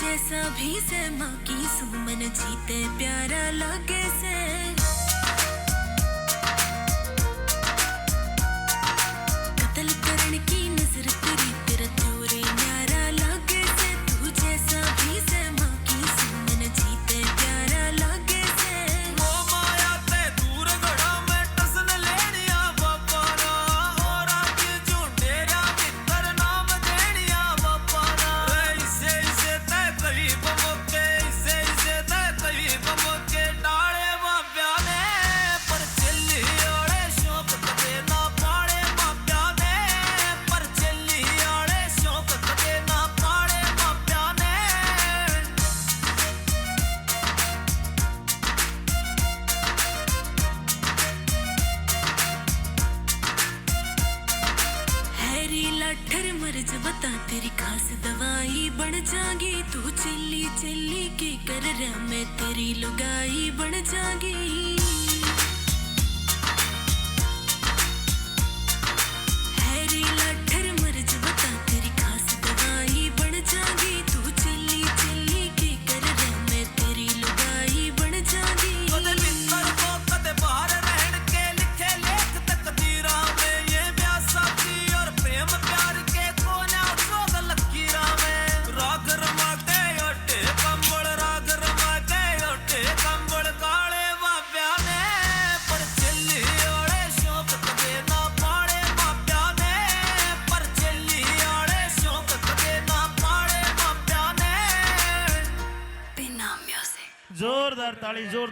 जैसा भी से माँ की सुमन जीते प्यारा लागे से कत्ल करण की नजर तेरी तेरा त्योरे न्यारा लागे से तू जैसा भी से माँ की सुमन जीते प्यारा लागे से वो माया ते दूर गड़ा में टसन लेनिया बापा ना और आगे झूठेरा मित्र नाम देनिया बापा ना इसे इसे ते करीब मौके इसे इसे ते करीब मौके डाले बाप्या ने पर चली ओड़े शौक कदे ना पाड़े बाप्या ने पर चली ओड़े शौक कदे ना पाड़े बाप्या ने हैरी लाठर मर्ज बता तेरी खास दवाई बन जागी तू चिल्ली चिल्ली के कर रहा मैं तेरी लुगाई बन जागी हैरी लाठर मर्ज बता तेरी खास दवाई बन जागी तू चिल्ली चिल्ली के कर रहा मैं तेरी लुगाई बन जागी कदे भीतर को कदे बाहर रहन के लिखे लेख तकदीरा में ये ब्याह साथी और प्रेम प्यार के कोना सोग लकीरा में राग रमा के ओटे कंबल राग रमा के ओटे कंबल काले बाप्या ने पर चली ओड़े शौक कदे ना पाड़े बाप्या ने पर चली ओड़े शौक कदे ना पाड़े बाप्या ने बिना म्यूजिक जोरदार ताली जोर